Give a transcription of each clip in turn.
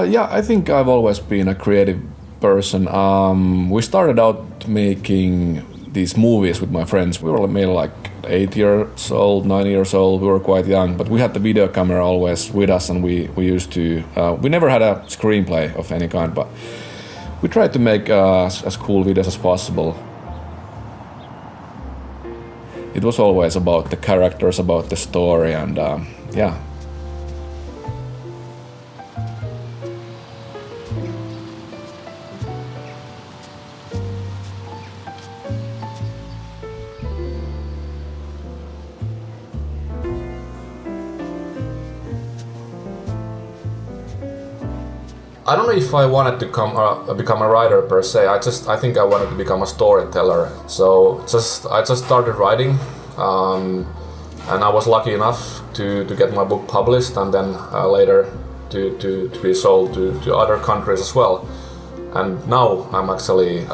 Yeah, I think I've always been a creative person. We started out making these movies with my friends. We were maybe like 8 years old, 9 years old. We were quite young, but we had the video camera always with us, and we used to. We never had a screenplay of any kind, but we tried to make as cool videos as possible. It was always about the characters, about the story, and yeah. I don't know if I wanted to become a writer per se. I think I wanted to become a storyteller. So I just started writing, and I was lucky enough to get my book published, and then later to be sold to other countries as well. And now I'm actually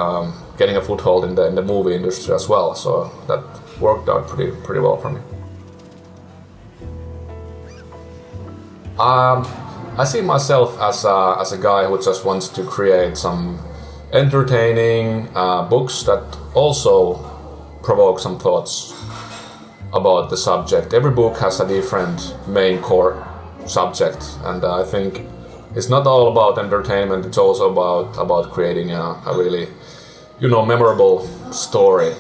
getting a foothold in the movie industry as well. So that worked out pretty well for me. I see myself as a guy who just wants to create some entertaining books that also provoke some thoughts about the subject. Every book has a different main core subject, and I think it's not all about entertainment, it's also about creating a really, memorable story.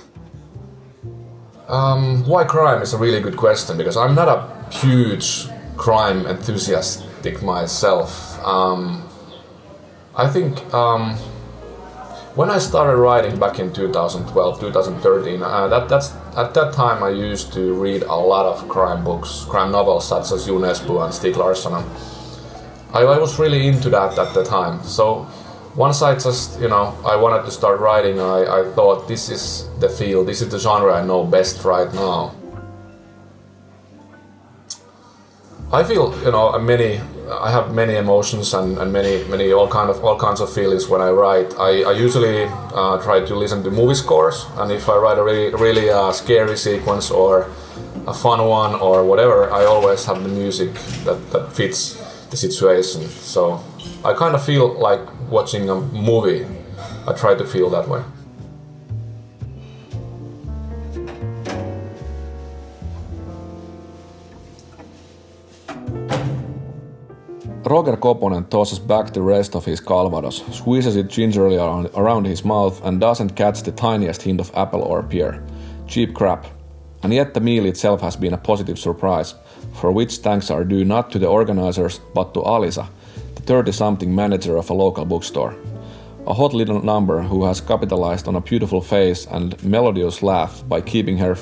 Why crime is a really good question, because I'm not a huge crime enthusiast myself. I think when I started writing back in 2012, 2013, at that time I used to read a lot of crime books, crime novels such as Nesbø and Stieg Larsson. I was really into that at the time. So once I just, I wanted to start writing, I thought this is the field, this is the genre I know best right now. I feel, I have many emotions and many all kinds of feelings when I write. I usually try to listen to movie scores, and if I write a really scary sequence or a fun one or whatever, I always have the music that fits the situation. So I kind of feel like watching a movie. I try to feel that way. Roger Koponen tosses back the rest of his Calvados, squeezes it gingerly around his mouth, and doesn't catch the tiniest hint of apple or pear. Cheap crap. And yet the meal itself has been a positive surprise, for which thanks are due not to the organizers but to Alisa, the 30-something manager of a local bookstore. A hot little number who has capitalized on a beautiful face and melodious laugh by keeping her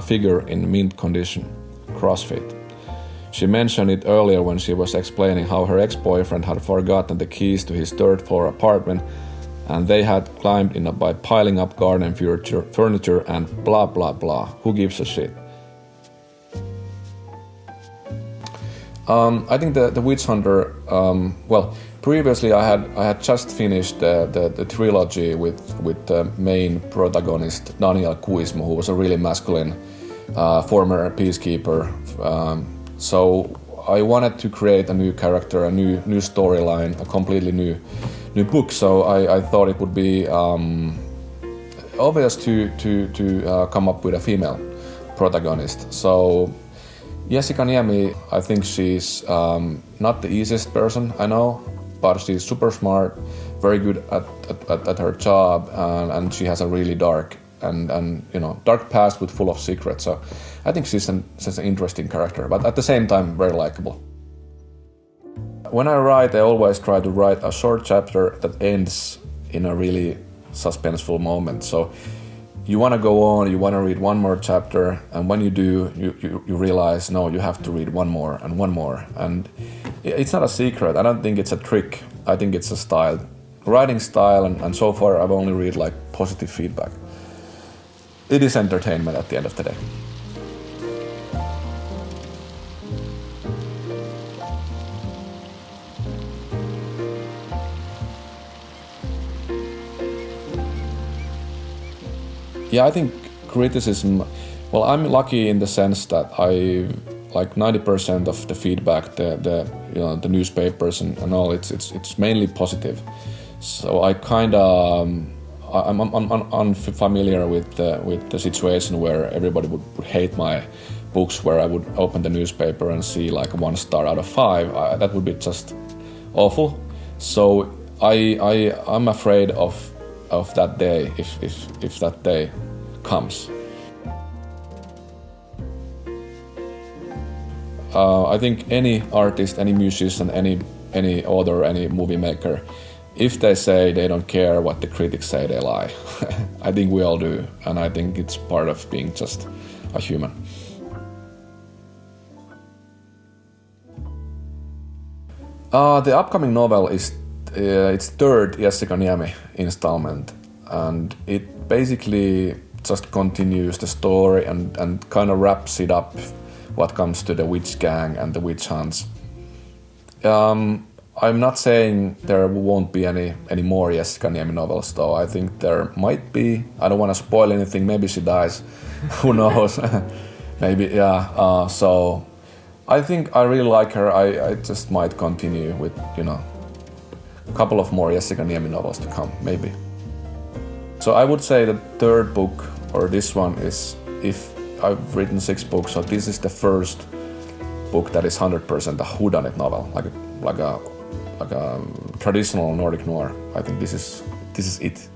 figure in mint condition. CrossFit. She mentioned it earlier when she was explaining how her ex-boyfriend had forgotten the keys to his third-floor apartment, and they had climbed in by piling up garden furniture and blah blah blah. Who gives a shit? I think the Witch Hunter. Previously I had just finished the trilogy with the main protagonist Daniel Kuismo, who was a really masculine former peacekeeper. So I wanted to create a new character, a new storyline, a completely new book. So I thought it would be obvious to come up with a female protagonist. So Jessica Niemi, I think she's not the easiest person I know, but she's super smart, very good at her job, and she has a really dark dark past with full of secrets. So I think she's an interesting character, but at the same time very likable. When I write, I always try to write a short chapter that ends in a really suspenseful moment. So you want to go on, you want to read one more chapter, and when you do, you realize, no, you have to read one more. And it's not a secret. I don't think it's a trick. I think it's a style, writing style, and so far I've only read like positive feedback. It is entertainment at the end of the day. Yeah, I think criticism. Well, I'm lucky in the sense that I like 90% of the feedback, the newspapers and all. It's mainly positive. So I kind of I'm unfamiliar with the situation where everybody would hate my books, where I would open the newspaper and see like 1 star out of 5. That would be just awful. So I'm afraid of that day if that day comes. I think any artist, any musician, any author, any movie maker, if they say they don't care what the critics say, they lie. I think we all do, and I think it's part of being just a human. The upcoming novel is its third Jessica Niemi installment, and it basically just continues the story and kind of wraps it up what comes to the witch gang and the witch hunts. I'm not saying there won't be any more Jessica Niemi novels, though. I think there might be. I don't want to spoil anything. Maybe she dies. Who knows? Maybe, yeah. So I think I really like her. I just might continue with, a couple of more Jessica Niemi novels to come, maybe. So I would say the third book, or this one, is, if I've written 6 books, so this is the first book that is 100% a whodunit novel, like a traditional Nordic noir. I think this is it.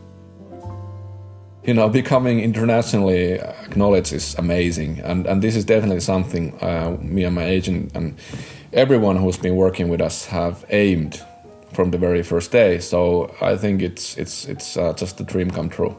Becoming internationally acknowledged is amazing, and this is definitely something me and my agent and everyone who's been working with us have aimed from the very first day. So I think it's just a dream come true.